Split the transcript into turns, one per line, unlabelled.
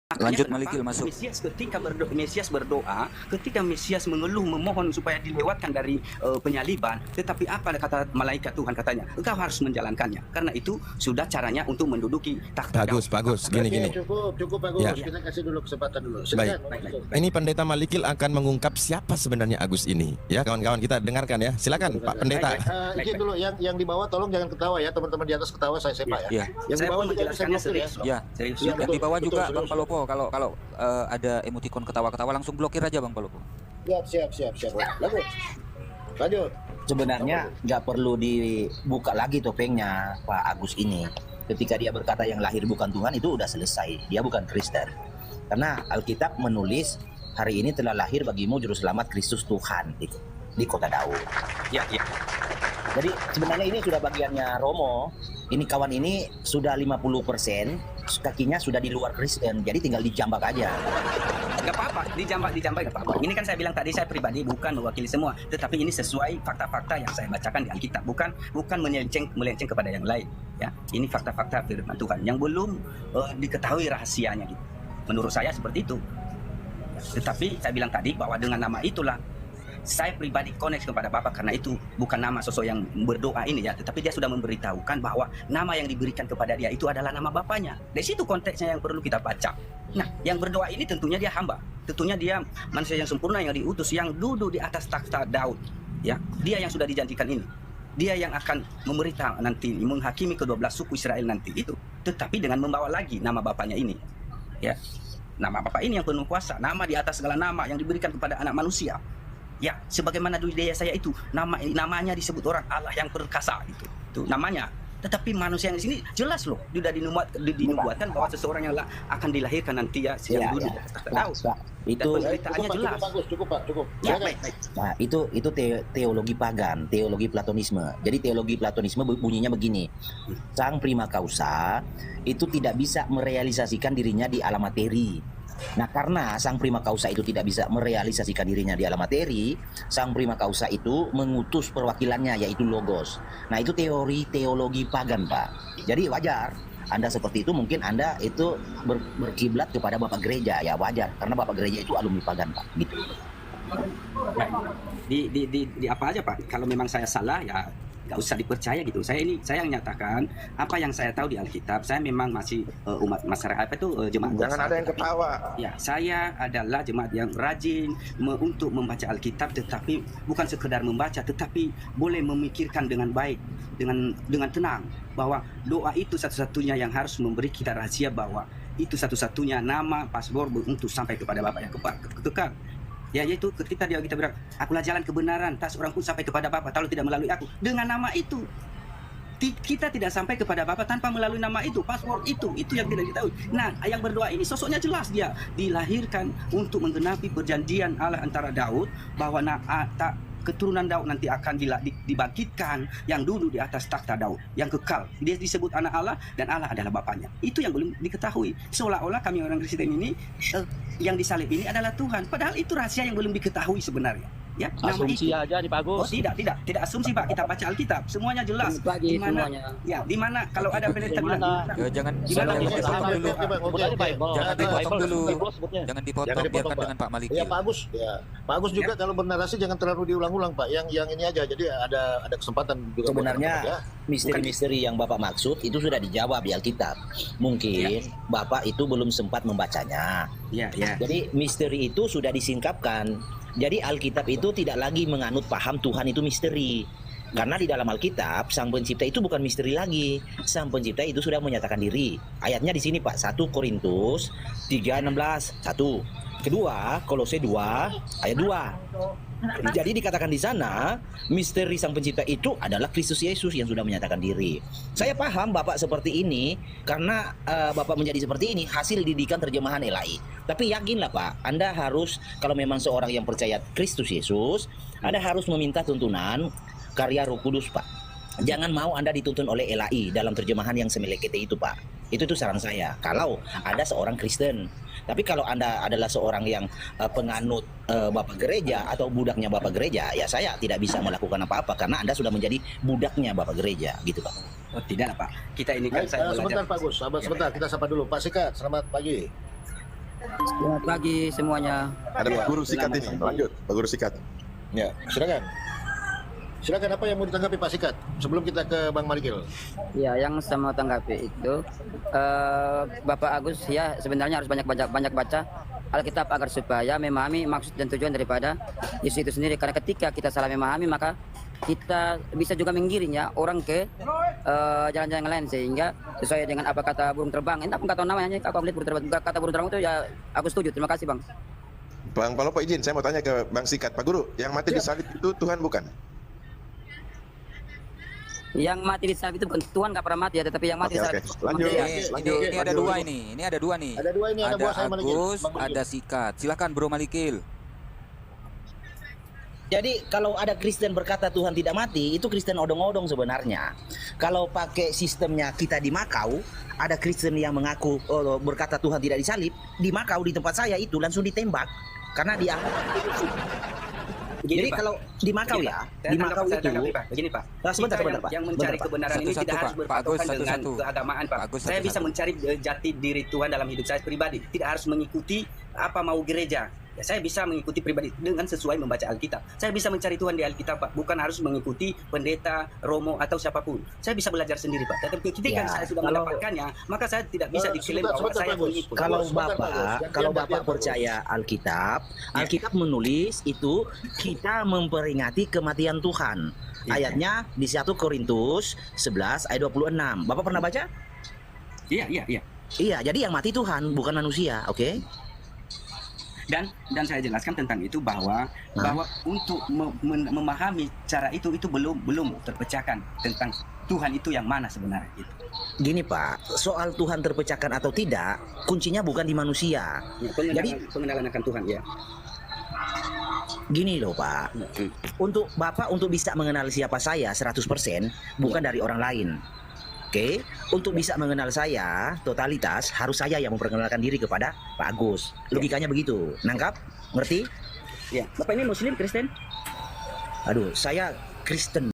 Lanjut
Makanya
Malikil,
kenapa
masuk.
Mesias berdoa, ketika Mesias mengeluh memohon supaya dilewatkan dari penyaliban, tetapi apa kata malaikat Tuhan, katanya, engkau harus menjalankannya. Karena itu sudah caranya untuk menduduki takhta Daud.
Bagus. Gini.
Cukup bagus.
Ya.
Kita kasih dulu kesempatan dulu.
Baik.
Silakan.
Ini Pendeta Malikil akan mengungkap siapa sebenarnya Agus ini. Ya, kawan-kawan kita dengarkan ya. Silakan Pak Pendeta.
Izin dulu yang di bawah tolong jangan ketawa ya, teman-teman di atas ketawa saya Pak ya.
Ya.
Yang di
Saya
bawah
pun
juga bisa
menjelaskannya
blokir ya.
serius.
Ya,
Serius.
Ya,
yang
betul,
di bawah
betul,
juga
serius.
Bang Palopo, kalau ada emoticon ketawa-ketawa langsung blokir aja Bang Palopo.
Siap. Lanjut.
Sebenarnya nggak perlu dibuka lagi topengnya Pak Agus ini. Ketika dia berkata yang lahir bukan Tuhan, itu udah selesai. Dia bukan Kristen. Karena Alkitab menulis hari ini telah lahir bagimu juru selamat Kristus Tuhan di kota Daud.
Ya.
Jadi sebenarnya ini sudah bagiannya Romo. Ini kawan ini sudah 50%, kakinya sudah di luar Kristen. Jadi tinggal dijambak aja.
Gak apa-apa, dijambak gak apa-apa. Ini kan saya bilang tadi, saya pribadi bukan mewakili semua, tetapi ini sesuai fakta-fakta yang saya bacakan di Alkitab, bukan melenceng kepada yang lain. Ya, ini fakta-fakta firman Tuhan yang belum diketahui rahasianya gitu. Menurut saya seperti itu. Ya, tetapi saya bilang tadi bahwa dengan nama itulah saya pribadi connect kepada Bapak, karena itu bukan nama sosok yang berdoa ini ya, tetapi dia sudah memberitahukan bahwa nama yang diberikan kepada dia itu adalah nama Bapaknya. Dari situ konteksnya yang perlu kita baca. Nah, yang berdoa ini tentunya dia hamba, tentunya dia manusia yang sempurna yang diutus, yang duduk di atas takhta Daud. Ya, dia yang sudah dijanjikan ini. Dia yang akan memerintah nanti, menghakimi ke-12 suku Israel nanti itu, tetapi dengan membawa lagi nama Bapaknya ini. Ya, nama Bapak ini yang penuh kuasa, nama di atas segala nama yang diberikan kepada anak manusia. Ya, sebagaimana di daya saya itu namanya disebut orang Allah yang perkasa itu namanya. Tetapi manusia yang di sini jelas loh, sudah dinubuatkan bahwa seseorang yang akan dilahirkan nanti ya, yang duduk di atas takhta Daud.
Itu
Beritanya jelas.
Cukup Pak.
Ya,
Silakan.
baik.
Nah, itu teologi pagan, teologi Platonisme. Jadi teologi Platonisme bunyinya begini. Sang prima causa itu tidak bisa merealisasikan dirinya di alam materi. Nah, karena sang prima causa itu tidak bisa merealisasikan dirinya di alam materi, sang prima causa itu mengutus perwakilannya, yaitu logos. Nah, itu teologi pagan, Pak. Jadi wajar Anda seperti itu, mungkin Anda itu berkiblat kepada Bapak Gereja, ya wajar, karena Bapak Gereja itu alumni pagan, Pak. Gitu.
Di apa aja Pak, kalau memang saya salah ya nggak usah dipercaya gitu. Saya yang nyatakan apa yang saya tahu di Alkitab. Saya memang masih umat masyarakat jemaat.
Jangan ada yang ketawa.
Ya, saya adalah jemaat yang rajin untuk membaca Alkitab, tetapi bukan sekedar membaca, tetapi boleh memikirkan dengan baik, dengan tenang, bahwa doa itu satu-satunya yang harus memberi kita rahasia, bahwa itu satu-satunya nama paspor untuk sampai kepada Bapa yang kekal. Ya, yaitu ketika kita bilang, akulah jalan kebenaran, tak seorang pun sampai kepada Bapa kalau tidak melalui aku. Dengan nama itu kita tidak sampai kepada Bapa tanpa melalui nama itu, paspor itu yang tidak diketahui. Nah, yang berdoa ini sosoknya jelas, dia dilahirkan untuk menggenapi perjanjian Allah antara Daud, bahwa keturunan Daud nanti akan dibangkitkan, yang duduk di atas takhta Daud, yang kekal. Dia disebut anak Allah dan Allah adalah Bapaknya. Itu yang belum diketahui. Seolah-olah kami orang Kristen ini yang disalib ini adalah Tuhan. Padahal itu rahasia yang belum diketahui sebenarnya. Ya,
Asumsi aja nih Pak Agus.
Oh, tidak asumsi Pak. Kita baca Alkitab, semuanya jelas. Di mana kalau ada pendeta bilang
Jangan
Gimana?
dipotong dulu. Jangan dipotong, biarkan dengan Pak Malikil.
Ya Pak Agus, Pak Agus juga kalau bernarasi jangan terlalu diulang-ulang Pak. Yang ini aja, jadi ada kesempatan juga.
Sebenarnya misteri-misteri yang Bapak maksud itu sudah dijawab di Alkitab. Mungkin Bapak itu belum sempat membacanya.
Ya.
Jadi misteri itu sudah disingkapkan. Jadi Alkitab itu tidak lagi menganut paham Tuhan itu misteri. Karena di dalam Alkitab, Sang Pencipta itu bukan misteri lagi. Sang Pencipta itu sudah menyatakan diri. Ayatnya di sini Pak, 1 Korintus 3:16. 1. Kedua, Kolose 2 ayat 2. Jadi dikatakan di sana, misteri Sang Pencipta itu adalah Kristus Yesus yang sudah menyatakan diri. Saya paham Bapak seperti ini karena Bapak menjadi seperti ini hasil didikan terjemahan ELAI. Tapi yakinlah Pak, Anda harus, kalau memang seorang yang percaya Kristus Yesus, Anda harus meminta tuntunan karya Roh Kudus Pak. Jangan mau Anda dituntun oleh ELAI dalam terjemahan yang semilekete itu Pak. Itu saran saya. Kalau ada seorang Kristen. Tapi kalau Anda adalah seorang yang penganut Bapak Gereja atau budaknya Bapak Gereja, ya saya tidak bisa melakukan apa-apa karena Anda sudah menjadi budaknya Bapak Gereja, gitu Pak.
Oh, tidak Pak. Kita ini kan
Baik,
saya
sebentar
belajar.
Pak Gus, sebentar kita sapa dulu. Pak Sikat, selamat pagi.
Selamat pagi semuanya.
Ada Pak Guru Sikat ini. Lanjut, Pak Guru Sikat.
Ya, silakan. Silakan, apa yang mau ditanggapi Pak Sikat sebelum kita ke Bang Marikil?
Ya, yang saya mau tanggapi itu Bapak Agus ya sebenarnya harus banyak baca Alkitab agar supaya memahami maksud dan tujuan daripada Yesus itu sendiri. Karena ketika kita salah memahami maka kita bisa juga menggiring ya orang ke jalan-jalan yang lain sehingga sesuai dengan apa kata burung terbang. Entah apa kata namanya, aku lihat burung terbang. Kata burung terbang itu ya aku setuju. Terima kasih Bang.
Bang Palopo izin, saya mau tanya ke Bang Sikat. Pak Guru, yang mati di salib itu Tuhan bukan?
Yang mati di salib itu bukan Tuhan, nggak pernah mati ya, tetapi yang mati di salib.
Lanjut.
Ini ada dua ini. Ini ada dua nih.
Ada dua ini, ada buah saya Malikil.
Agus,
Bang Malikil.
ada Sikat. Silakan Bro Malikil.
Jadi kalau ada Kristen berkata Tuhan tidak mati, itu Kristen odong-odong sebenarnya. Kalau pakai sistemnya kita di Makau, ada Kristen yang mengaku berkata Tuhan tidak disalib, di Makau di tempat saya itu langsung ditembak karena dianggap. Jadi
Pak.
kalau di Makau
Begini,
ya,
Pak.
di Makau
Saya
itu,
tanggapi, Pak. Begini Pak.
Sebentar,
Kita
Pak.
yang mencari
Bentar, Pak.
kebenaran ini
Satu-satu,
tidak harus
Pak. Pak Agus,
berpatokan dengan
satu-satu.
keagamaan Pak.
Pak Agus,
Saya bisa
satu-satu.
mencari jati diri Tuhan dalam hidup saya pribadi. Tidak harus mengikuti apa mau gereja. Ya, saya bisa mengikuti pribadi dengan sesuai membaca Alkitab. Saya bisa mencari Tuhan di Alkitab, Pak. Bukan harus mengikuti pendeta, romo, atau siapapun. Saya bisa belajar sendiri, Pak. Tetapi ketika
Ya,
saya sudah
kalau-
mendapatkannya, maka saya tidak bisa diklaim
sebentar,
bahwa
sebentar,
saya
Pak Gus.
pengikut.
kalau
Bagus, sebentar,
Bapak,
Bagus.
kalau
Gantian,
Bapak
Bagus.
percaya Alkitab menulis itu kita memperingati kematian Tuhan. Ayatnya di 1 Korintus 11 ayat 26. Bapak pernah baca?
Iya.
Iya, jadi yang mati Tuhan, bukan manusia, oke?
Dan saya jelaskan tentang itu bahwa untuk memahami cara itu belum terpecahkan tentang Tuhan itu yang mana sebenarnya itu.
Gini Pak, soal Tuhan terpecahkan atau tidak, kuncinya bukan di manusia.
Ya, pengenalan akan Tuhan ya.
Gini loh Pak, untuk Bapak untuk bisa mengenal siapa saya 100% bukan dari orang lain. Oke, untuk bisa mengenal saya totalitas harus saya yang memperkenalkan diri kepada Pak Agus. Logikanya begitu. Nangkap? Ngerti?
Ya, Bapak ini Muslim, Kristen?
Aduh, saya Kristen.